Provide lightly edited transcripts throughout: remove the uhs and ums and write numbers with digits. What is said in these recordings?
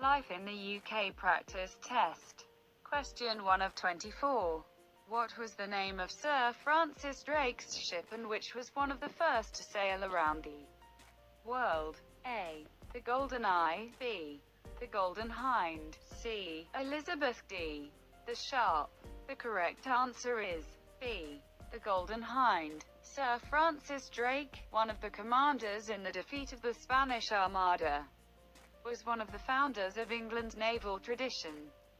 Life in the UK practice test. Question 1 of 24. What was the name of Sir Francis Drake's ship and which was one of the first to sail around the world? A. The Golden Eye. B. The Golden Hind. C. Elizabeth. D. The Sharp. The correct answer is B. The Golden Hind. Sir Francis Drake, one of the commanders in the defeat of the Spanish Armada, was one of the founders of England's naval tradition.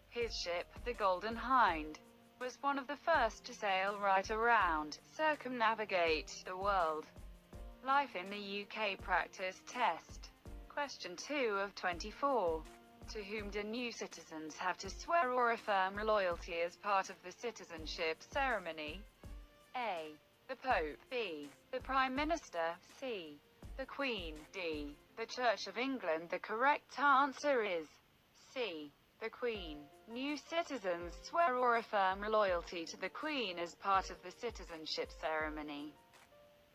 His ship, the Golden Hind, was one of the first to sail right around, circumnavigate the world. Life in the UK practice test. Question 2 of 24. To whom do new citizens have to swear or affirm loyalty as part of the citizenship ceremony? A. The Pope. B. The Prime Minister. C. The Queen. D. The Church of England. The correct answer is C. The Queen. New citizens swear or affirm loyalty to the Queen as part of the citizenship ceremony.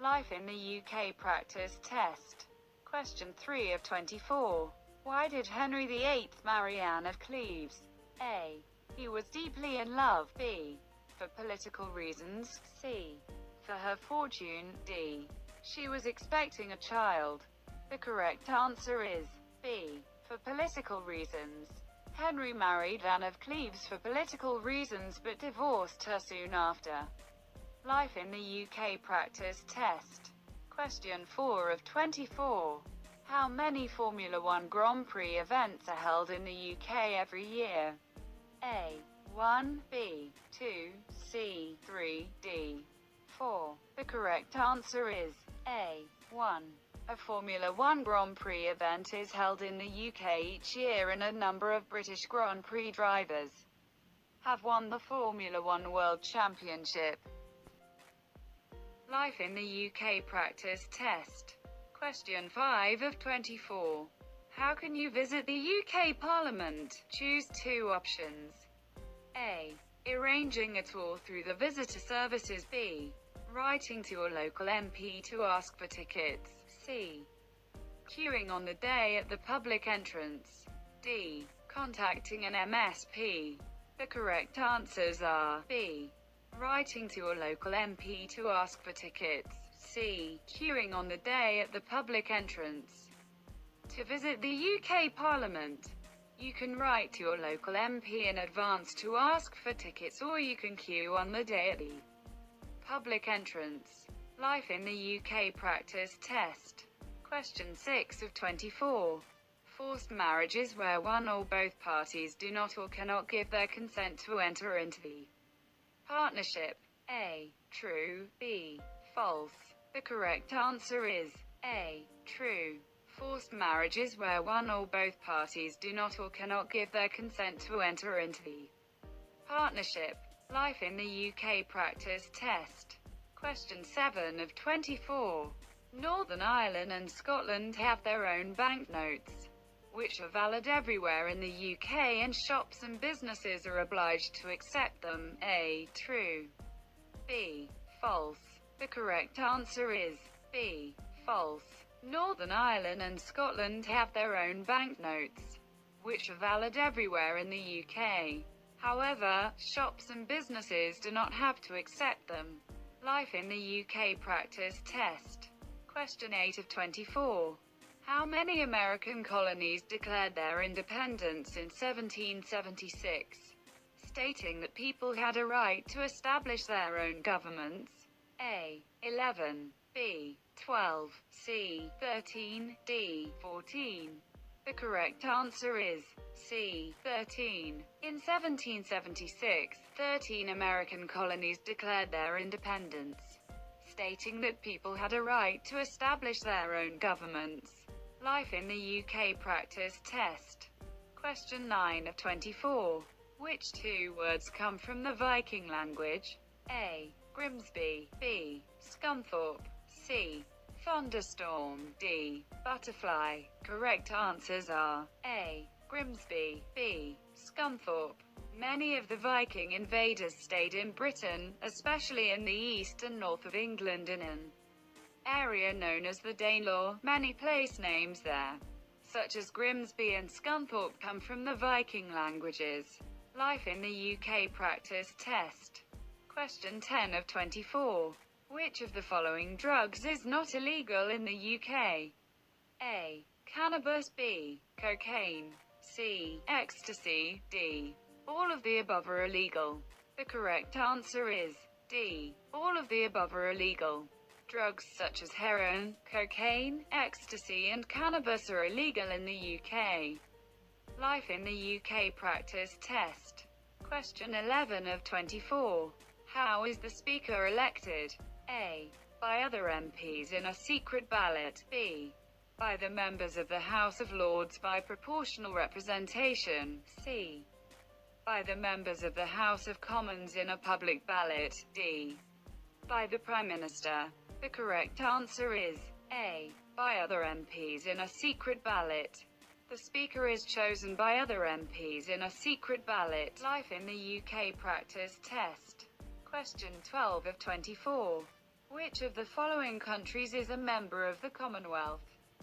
Life in the UK practice test. Question 3 of 24. Why did Henry VIII marry Anne of Cleves? A. He was deeply in love. B. For political reasons. C. For her fortune. D. She was expecting a child. The correct answer is B. For political reasons. Henry married Anne of Cleves for political reasons but divorced her soon after. Life in the UK practice test. Question 4 of 24. How many Formula 1 Grand Prix events are held in the UK every year? A. 1. B. 2. C. 3. D. 4. The correct answer is A. 1. A Formula 1 Grand Prix event is held in the UK each year and a number of British Grand Prix drivers have won the Formula 1 World Championship. Life in the UK practice test. Question 5 of 24. How can you visit the UK Parliament? Choose 2 options. A. Arranging a tour through the visitor services. B. Writing to your local MP to ask for tickets. C. Queuing on the day at the public entrance. D. Contacting an MSP. The correct answers are B. Writing to your local MP to ask for tickets. C. Queuing on the day at the public entrance. To visit the UK Parliament, you can write to your local MP in advance to ask for tickets, or you can queue on the day at the public entrance. Life in the UK practice test. Question 6 of 24. Forced marriage is where one or both parties do not or cannot give their consent to enter into the partnership. A. True. B. False. The correct answer is A. True. Forced marriage is where one or both parties do not or cannot give their consent to enter into the partnership. Life in the UK practice test. Question 7 of 24. Northern Ireland and Scotland have their own banknotes, which are valid everywhere in the UK, and shops and businesses are obliged to accept them. A. True. B. False. The correct answer is B. False. Northern Ireland and Scotland have their own banknotes, which are valid everywhere in the UK. However, shops and businesses do not have to accept them. Life in the UK practice test. Question 8 of 24. How many American colonies declared their independence in 1776, stating that people had a right to establish their own governments? A. 11. B. 12. C. 13. D. 14. The correct answer is C. 13. In 1776, 13 American colonies declared their independence, stating that people had a right to establish their own governments. Life in the UK practice test. Question 9 of 24. Which 2 words come from the Viking language? A. Grimsby. B. Scunthorpe. C. Thunderstorm. D. Butterfly. Correct answers are A. Grimsby. B. Scunthorpe. Many of the Viking invaders stayed in Britain, especially in the east and north of England in an area known as the Danelaw. Many place names there such as Grimsby and Scunthorpe come from the Viking languages. Life in the UK practice test. Question 10 of 24. Which of the following drugs is not illegal in the UK? A. Cannabis. B. Cocaine. C. Ecstasy. D. All of the above are illegal. The correct answer is D. All of the above are illegal. Drugs such as heroin, cocaine, ecstasy and cannabis are illegal in the UK. Life in the UK practice test. Question 11 of 24. How is the Speaker elected? A. By other MPs in a secret ballot. B. By the members of the House of Lords by proportional representation. C. By the members of the House of Commons in a public ballot. D. By the Prime Minister. The correct answer is A. By other MPs in a secret ballot. The Speaker is chosen by other MPs in a secret ballot. Life in the UK practice test. Question 12 of 24. Which of the following countries is a member of the Commonwealth?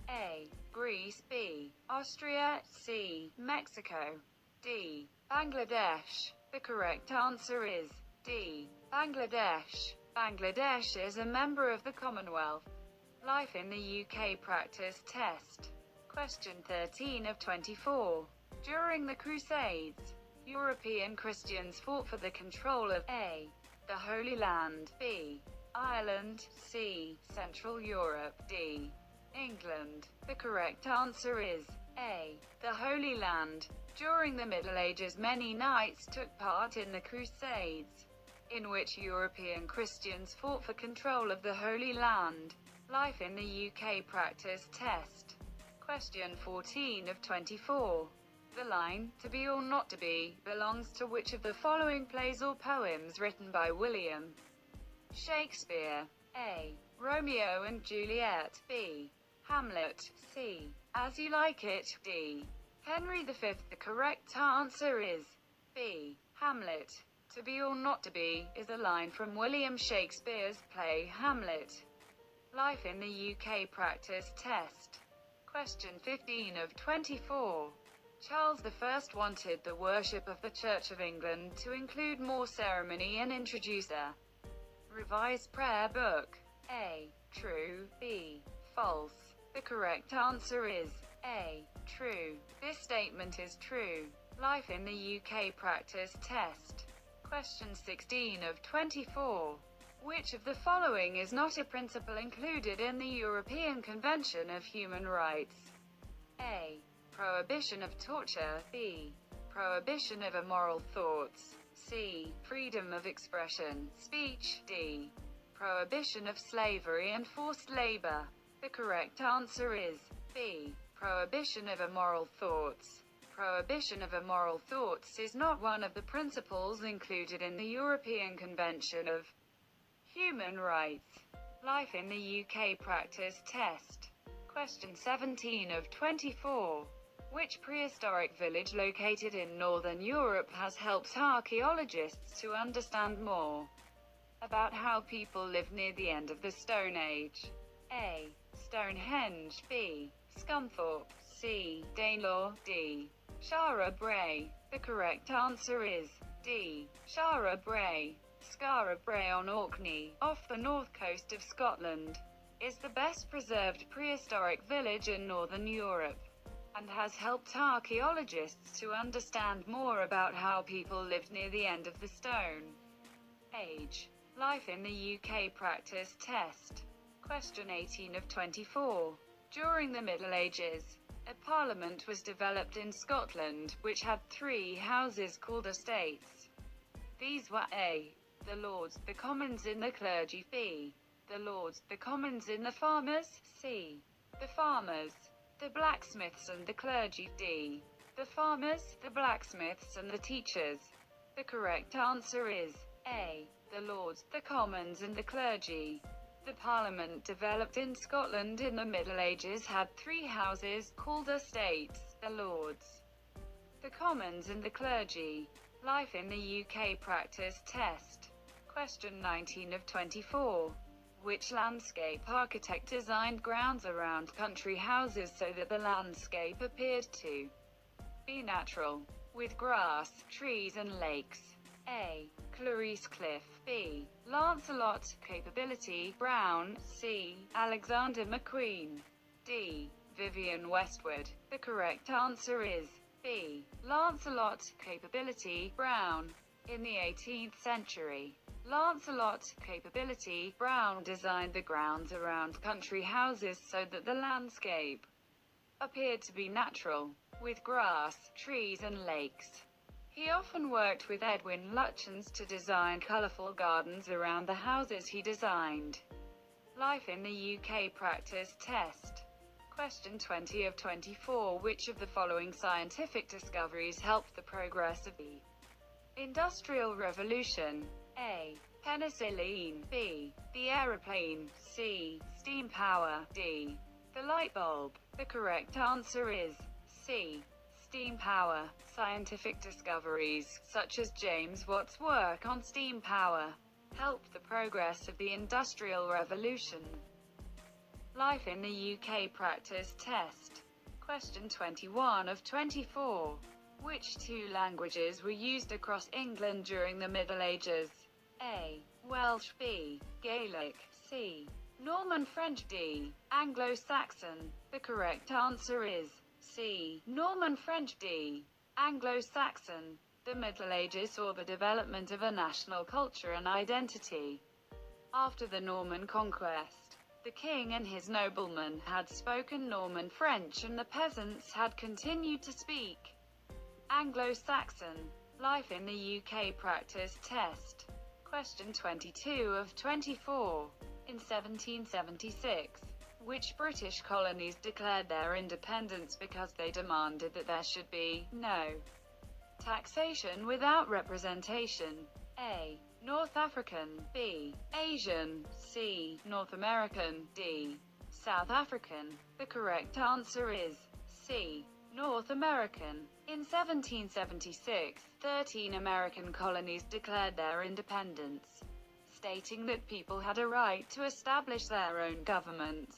A. Greece. B. Austria. C. Mexico. D. Bangladesh. The correct answer is D. Bangladesh. Bangladesh is a member of the Commonwealth. Life in the UK practice test. Question 13 of 24. During the Crusades, European Christians fought for the control of A. the Holy Land. B. Ireland. C. Central Europe. D. England. The correct answer is A. the Holy Land. During the Middle Ages, many knights took part in the Crusades, in which European Christians fought for control of the Holy Land. Life in the UK practice test. Question 14 of 24. The line, to be or not to be, belongs to which of the following plays or poems written by William Shakespeare? A. Romeo and Juliet. B. Hamlet. C. As You Like It. D. Henry V. The correct answer is B. Hamlet. To be or not to be is a line from William Shakespeare's play Hamlet. Life in the UK practice test. Question 15 of 24. Charles I wanted the worship of the Church of England to include more ceremony and introduce a revised prayer book. A. True. B. False. The correct answer is A. True. This statement is true. Life in the UK practice test. Question 16 of 24. Which of the following is not a principle included in the European Convention of Human Rights? A. Prohibition of torture. B. Prohibition of immoral thoughts. C. Freedom of expression, speech. D. Prohibition of slavery and forced labor. The correct answer is B. Prohibition of immoral thoughts. Prohibition of immoral thoughts is not one of the principles included in the European Convention of Human Rights. Life in the UK practice test. Question 17 of 24. Which prehistoric village located in Northern Europe has helped archaeologists to understand more about how people lived near the end of the Stone Age? A. Stonehenge. B. Scunthorpe. C. Danelaw. D. Shara Bray. The correct answer is D. Shara Bray. Skara Bray on Orkney, off the north coast of Scotland, is the best preserved prehistoric village in Northern Europe, and has helped archaeologists to understand more about how people lived near the end of the Stone Age. Life in the UK practice test. Question 18 of 24. During the Middle Ages, a parliament was developed in Scotland, which had 3 houses called estates. These were A. the Lords, the Commons and the clergy. B. the Lords, the Commons and the farmers. C. the farmers, the blacksmiths and the clergy. D. the farmers, the blacksmiths and the teachers. The correct answer is A. the Lords, the Commons and the clergy. The Parliament developed in Scotland in the Middle Ages had 3 houses, called estates, the Lords, the Commons and the clergy. Life in the UK practice test. Question 19 of 24. Which landscape architect designed grounds around country houses so that the landscape appeared to be natural, with grass, trees and lakes? A. Clarice Cliff. B. Lancelot. Capability, Brown. C. Alexander McQueen. D. Vivian Westwood. The correct answer is B. Lancelot. Capability, Brown. In the 18th century, Lancelot. Capability, Brown designed the grounds around country houses so that the landscape appeared to be natural, with grass, trees and lakes. He often worked with Edwin Lutyens to design colourful gardens around the houses he designed. Life in the UK practice test. Question 20 of 24. Which of the following scientific discoveries helped the progress of the Industrial Revolution? A. Penicillin. B. The aeroplane. C. Steam power. D. The light bulb. The correct answer is C. Steam power. Scientific discoveries, such as James Watt's work on steam power, helped the progress of the Industrial Revolution. Life in the UK practice test. Question 21 of 24. Which two languages were used across England during the Middle Ages? A. Welsh. B. Gaelic. C. Norman French. D. Anglo-Saxon. The correct answer is C. Norman French. D. Anglo-Saxon. The Middle Ages saw the development of a national culture and identity. After the Norman conquest, the king and his noblemen had spoken Norman French and the peasants had continued to speak Anglo-Saxon. Life in the UK practice test. Question 22 of 24. In 1776, which British colonies declared their independence because they demanded that there should be no taxation without representation? A. North African. B. Asian. C. North American. D. South African. The correct answer is C. North American. In 1776, 13 American colonies declared their independence, stating that people had a right to establish their own governments.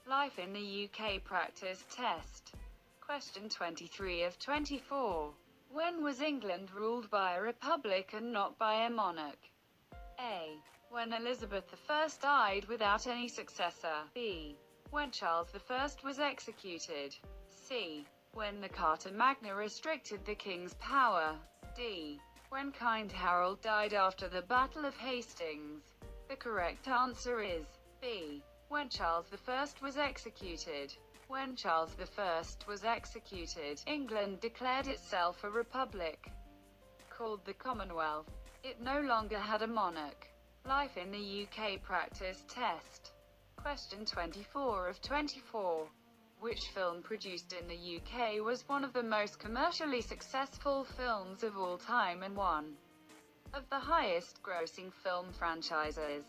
Life in the UK practice test. Question 23 of 24. When was England ruled by a republic and not by a monarch? A. When Elizabeth I died without any successor. B. When Charles I was executed. C. When the Carta Magna restricted the king's power. D. When Kind Harold died after the Battle of Hastings. The correct answer is B. When Charles I was executed. When Charles I was executed, England declared itself a republic, called the Commonwealth. It no longer had a monarch. Life in the UK practice test. Question 24 of 24. Which film produced in the UK was one of the most commercially successful films of all time and one of the highest-grossing film franchises?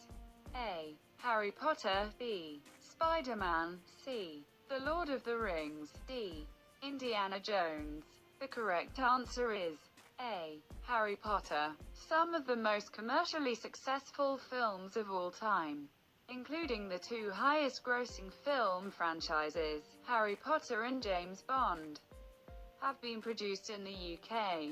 A. Harry Potter. B. Spider-Man. C. The Lord of the Rings. D. Indiana Jones. The correct answer is A. Harry Potter. Some of the most commercially successful films of all time, including the two highest-grossing film franchises, Harry Potter and James Bond, have been produced in the UK.